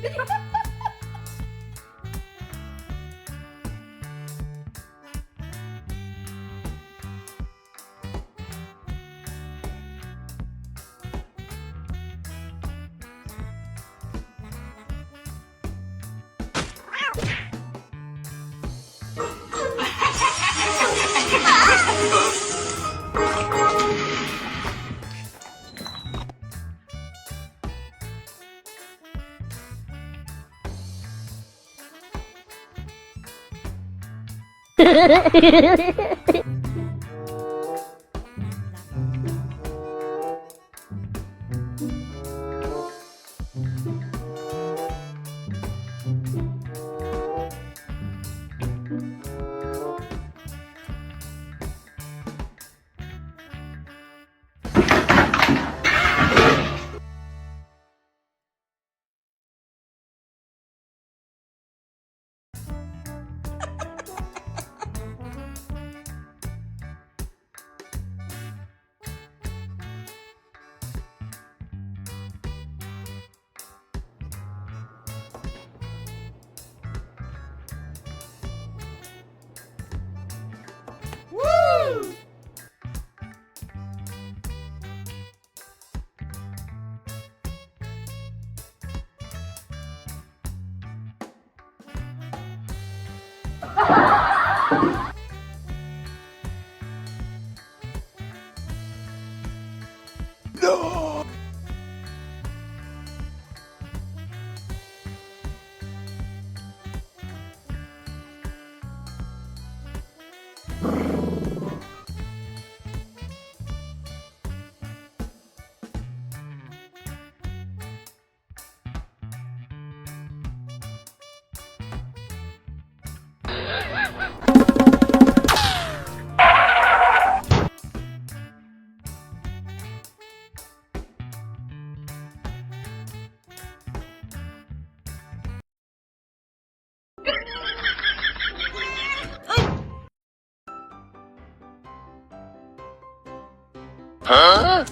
No! Huh?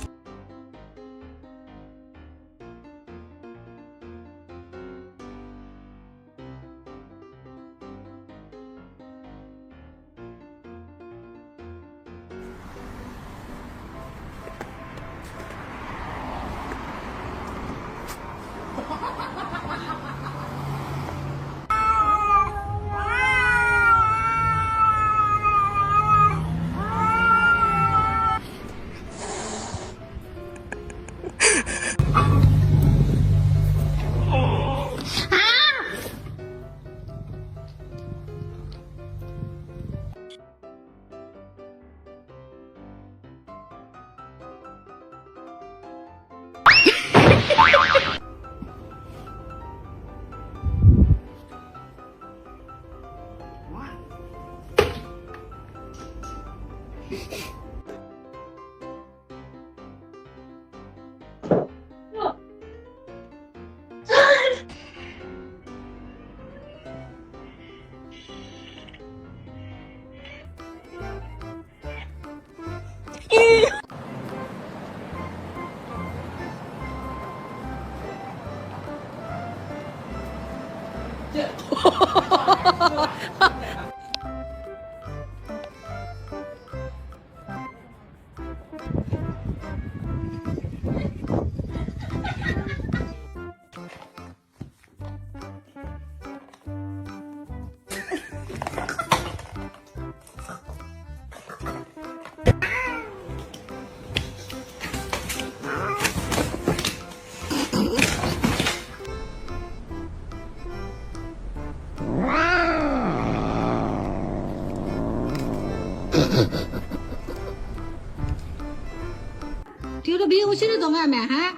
thiếu nó biếu xí nó mẹ hả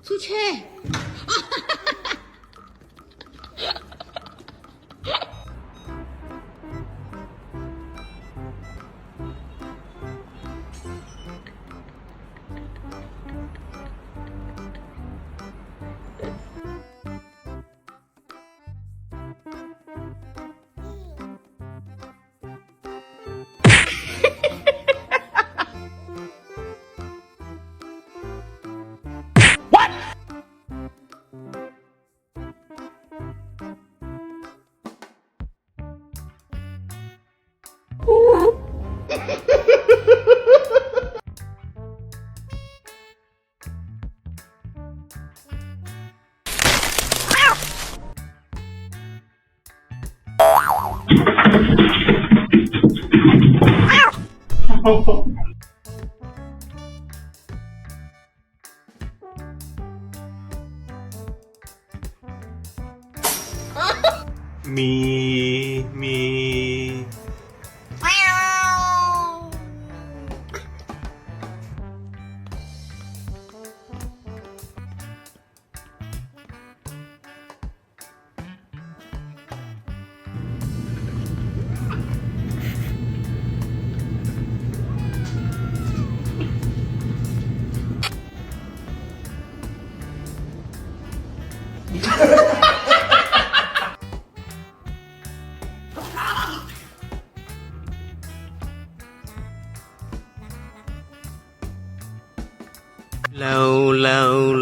su chê me.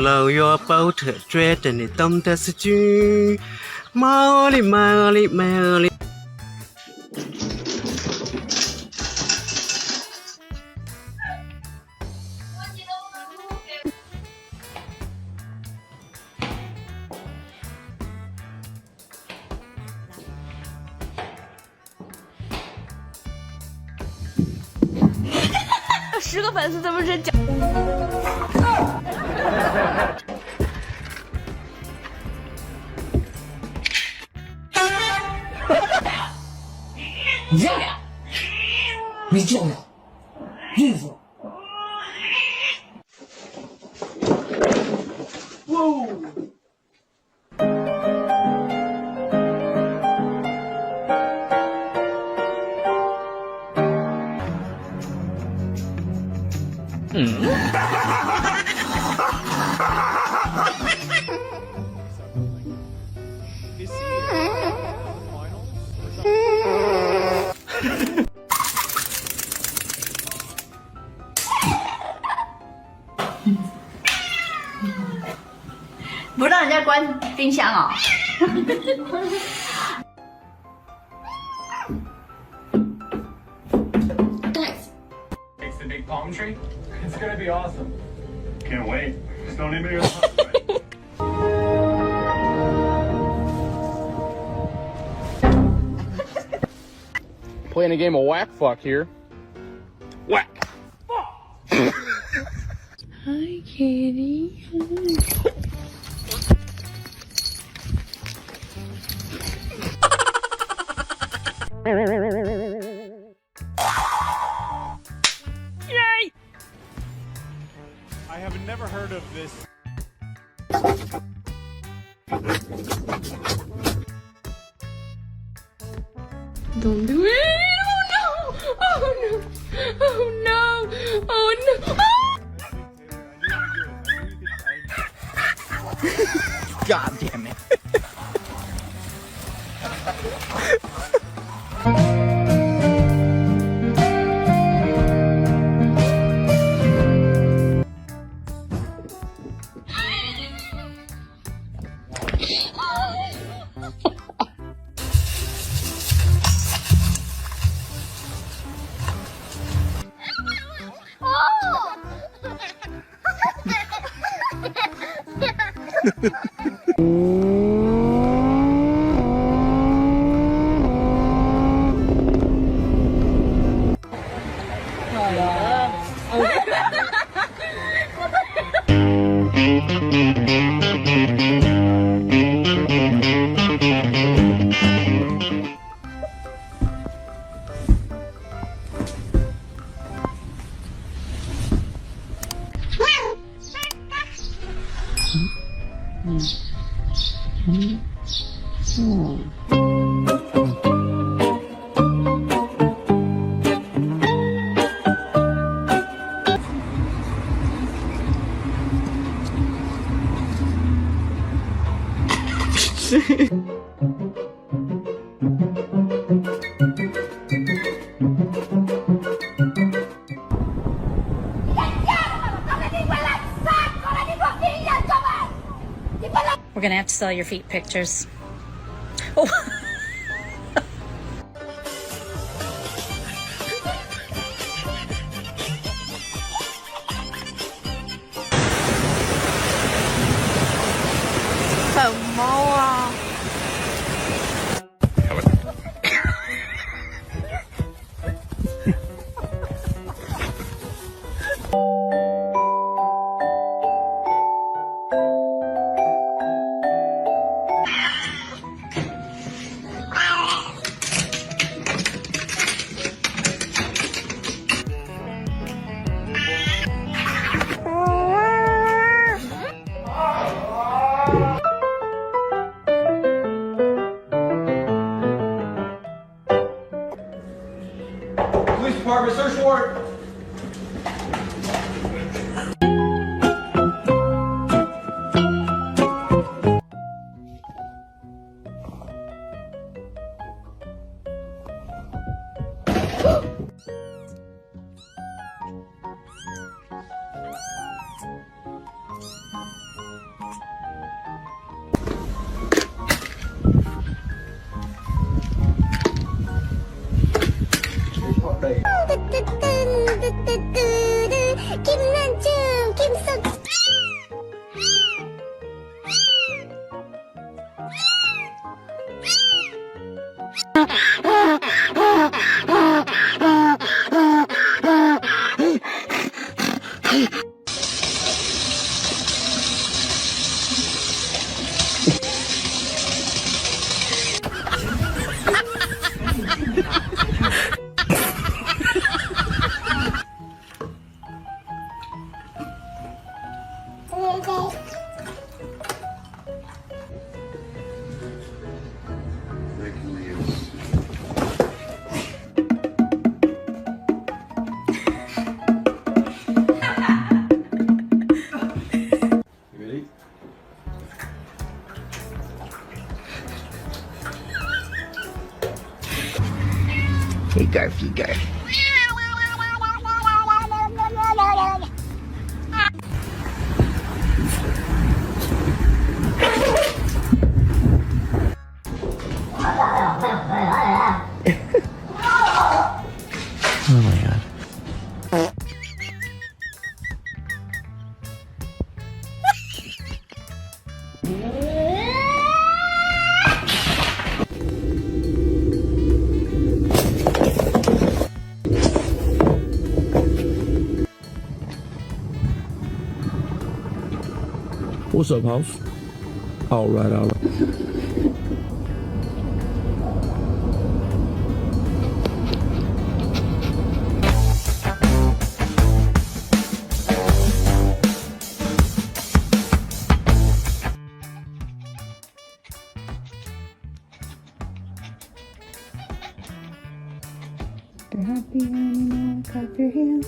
lâu yo bao thở tre trên để tâm ta sẽ chứ mà li。10个粉丝怎么是假？你见了？没见了，孕妇。不让人家关冰箱啊、It's the big palm tree. It's gonna be awesome. Can't wait. Just don't leave me alone. Playing a game of whack fuck here. Whack. Hi, kitty. Yay! I have never heard of this. Don't do it. Oh no. Oh no. Oh no. Oh no. God damn it. We're gonna have to sell your feet pictures. Oh. figure. Oh my god. What's up, house? All right, all right. You're happy when you know I clap your hands.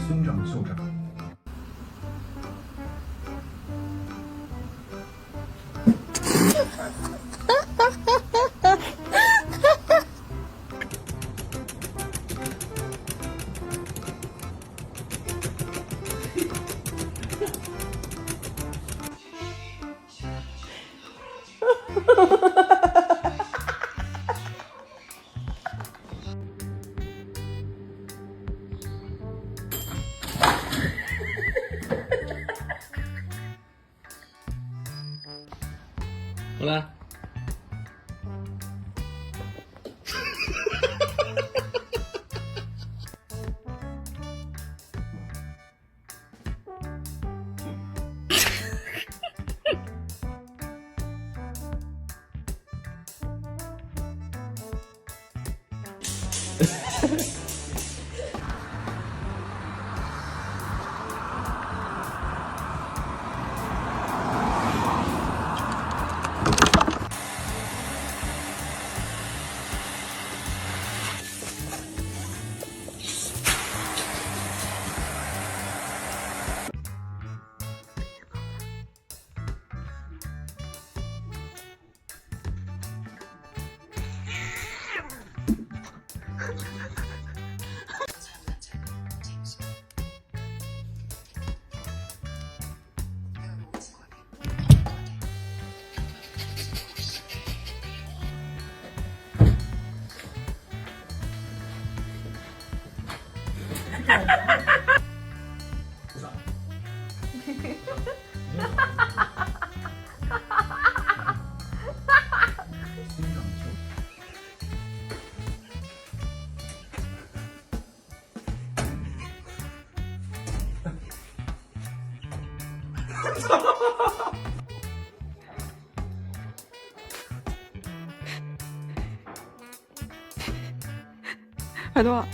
松掌袖掌。好了。耳朵。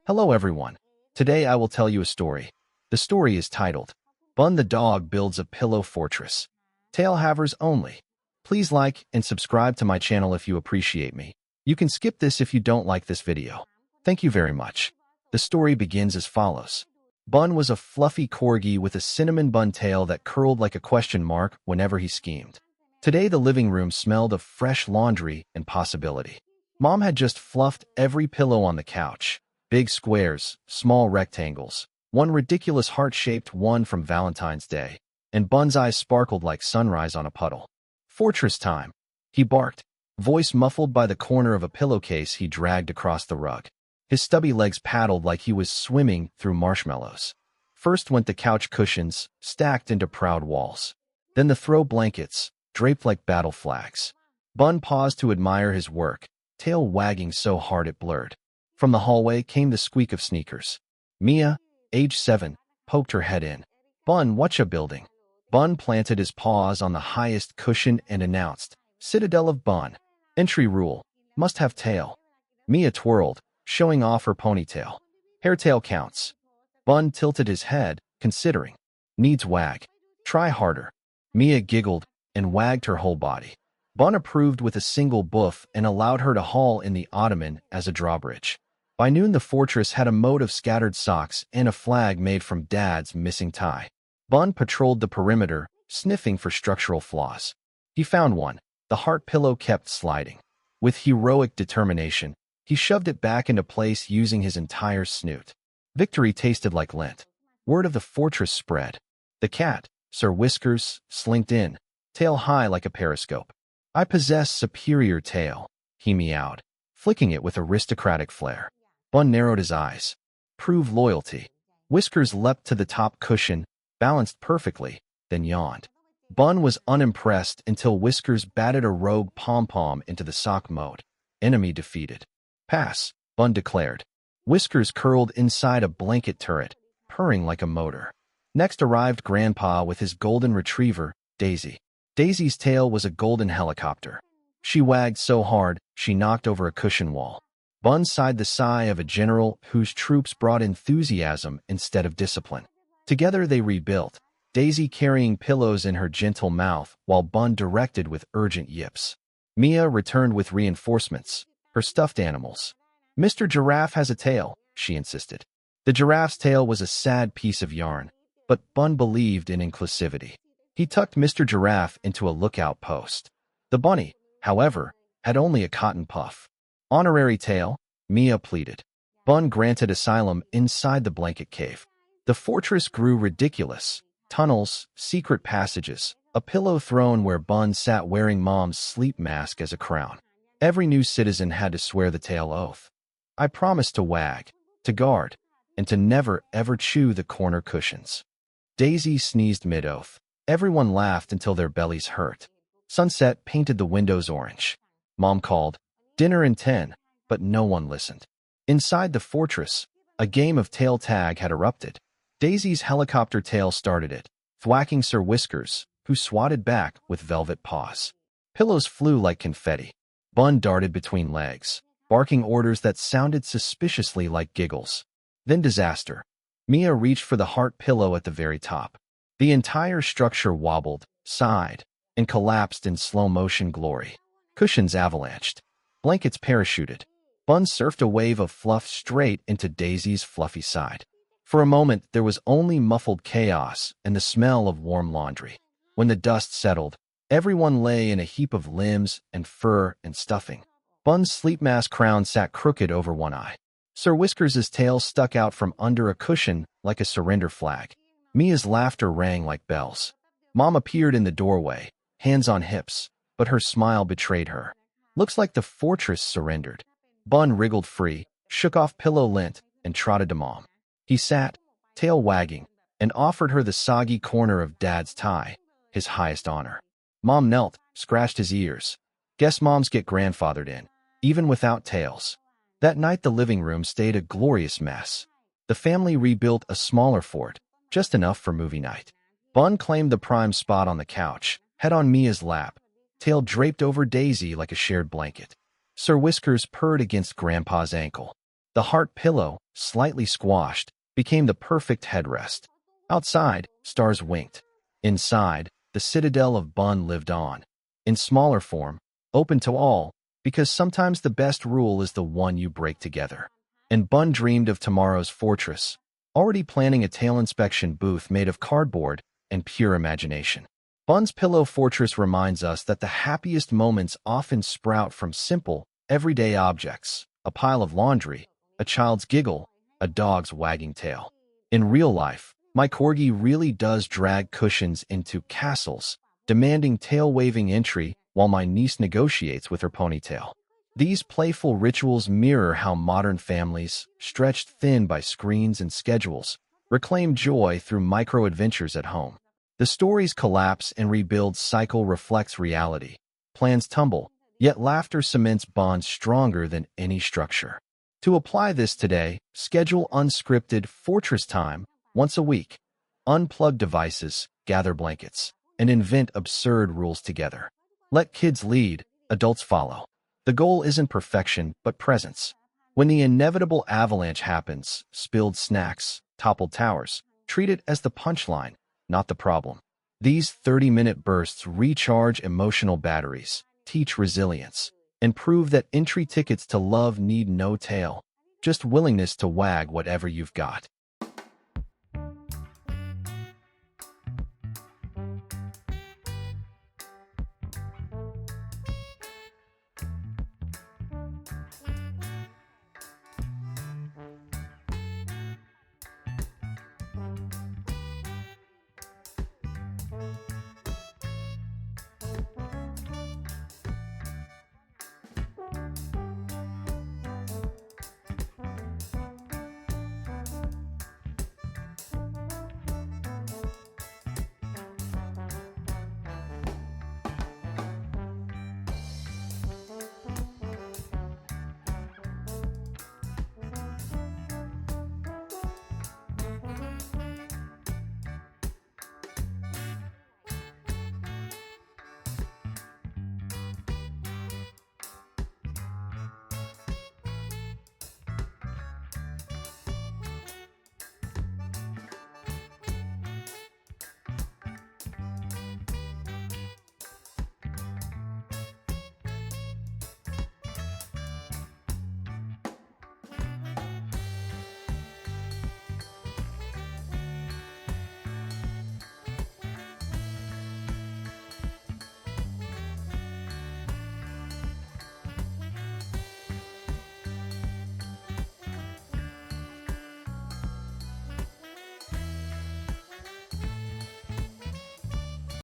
Hello everyone. Today I will tell you a story. The story is titled, Bun the Dog Builds a Pillow Fortress. Tail havers only. Please like and subscribe to my channel if you appreciate me. You can skip this if you don't like this video. Thank you very much. The story begins as follows. Bun was a fluffy corgi with a cinnamon bun tail that curled like a question mark whenever he schemed. Today the living room smelled of fresh laundry and possibility. Mom had just fluffed every pillow on the couch. Big squares, small rectangles, one ridiculous heart-shaped one from Valentine's Day, and Bun's eyes sparkled like sunrise on a puddle. Fortress time, he barked, voice muffled by the corner of a pillowcase he dragged across the rug. His stubby legs paddled like he was swimming through marshmallows. First went the couch cushions, stacked into proud walls. Then the throw blankets, draped like battle flags. Bun paused to admire his work, tail wagging so hard it blurred. From the hallway came the squeak of sneakers. Mia, age 7, poked her head in. Bun, whatcha building? Bun planted his paws on the highest cushion and announced, Citadel of Bun. Entry rule, must have tail. Mia twirled, showing off her ponytail. Hairtail counts. Bun tilted his head, considering. Needs wag. Try harder. Mia giggled and wagged her whole body. Bun approved with a single boof and allowed her to haul in the ottoman as a drawbridge. By noon the fortress had a moat of scattered socks and a flag made from Dad's missing tie. Bun patrolled the perimeter, sniffing for structural flaws. He found one. The heart pillow kept sliding. With heroic determination, he shoved it back into place using his entire snoot. Victory tasted like lint. Word of the fortress spread. The cat, Sir Whiskers slinked in, tail high like a periscope. I possess superior tail, he meowed, flicking it with aristocratic flair. Bun narrowed his eyes. Prove loyalty. Whiskers leapt to the top cushion, balanced perfectly, then yawned. Bun was unimpressed until Whiskers batted a rogue pom-pom into the sock mode. Enemy defeated. Pass, Bun declared. Whiskers curled inside a blanket turret, purring like a motor. Next arrived Grandpa with his golden retriever, Daisy. Daisy's tail was a golden helicopter. She wagged so hard, she knocked over a cushion wall. Bun sighed the sigh of a general whose troops brought enthusiasm instead of discipline. Together they rebuilt, Daisy carrying pillows in her gentle mouth while Bun directed with urgent yips. Mia returned with reinforcements, her stuffed animals. Mr. Giraffe has a tail, she insisted. The giraffe's tail was a sad piece of yarn, but Bun believed in inclusivity. He tucked Mr. Giraffe into a lookout post. The bunny, however, had only a cotton puff. Honorary tail, Mia pleaded. Bun granted asylum inside the blanket cave. The fortress grew ridiculous. Tunnels, secret passages, a pillow throne where Bun sat wearing Mom's sleep mask as a crown. Every new citizen had to swear the tail oath. I promised to wag, to guard, and to never ever chew the corner cushions. Daisy sneezed mid-oath. Everyone laughed until their bellies hurt. Sunset painted the windows orange. Mom called, "Dinner in 10," but no one listened. Inside the fortress, a game of tail tag had erupted. Daisy's helicopter tail started it, thwacking Sir Whiskers, who swatted back with velvet paws. Pillows flew like confetti. Bun darted between legs, barking orders that sounded suspiciously like giggles. Then disaster. Mia reached for the heart pillow at the very top. The entire structure wobbled, sighed, and collapsed in slow-motion glory. Cushions avalanched. Blankets parachuted. Bun surfed a wave of fluff straight into Daisy's fluffy side. For a moment, there was only muffled chaos and the smell of warm laundry. When the dust settled, everyone lay in a heap of limbs and fur and stuffing. Bun's sleep mask crown sat crooked over one eye. Sir Whiskers' tail stuck out from under a cushion like a surrender flag. Mia's laughter rang like bells. Mom appeared in the doorway, hands on hips, but her smile betrayed her. Looks like the fortress surrendered. Bun wriggled free, shook off pillow lint, and trotted to Mom. He sat, tail wagging, and offered her the soggy corner of Dad's tie, his highest honor. Mom knelt, scratched his ears. Guess moms get grandfathered in, even without tails. That night the living room stayed a glorious mess. The family rebuilt a smaller fort, just enough for movie night. Bun claimed the prime spot on the couch, head on Mia's lap, tail draped over Daisy like a shared blanket. Sir Whiskers purred against Grandpa's ankle. The heart pillow, slightly squashed, became the perfect headrest. Outside, stars winked. Inside, the citadel of Bun lived on. In smaller form, open to all, because sometimes the best rule is the one you break together. And Bun dreamed of tomorrow's fortress, already planning a tail inspection booth made of cardboard and pure imagination. Bun's pillow fortress reminds us that the happiest moments often sprout from simple, everyday objects, a pile of laundry, a child's giggle, a dog's wagging tail. In real life, my corgi really does drag cushions into castles, demanding tail-waving entry while my niece negotiates with her ponytail. These playful rituals mirror how modern families, stretched thin by screens and schedules, reclaim joy through micro-adventures at home. The story's collapse and rebuild cycle reflects reality. Plans tumble, yet laughter cements bonds stronger than any structure. To apply this today, schedule unscripted fortress time once a week. Unplug devices, gather blankets, and invent absurd rules together. Let kids lead, adults follow. The goal isn't perfection, but presence. When the inevitable avalanche happens, spilled snacks, toppled towers, treat it as the punchline, not the problem. These 30-minute bursts recharge emotional batteries, teach resilience, and prove that entry tickets to love need no tail, just willingness to wag whatever you've got.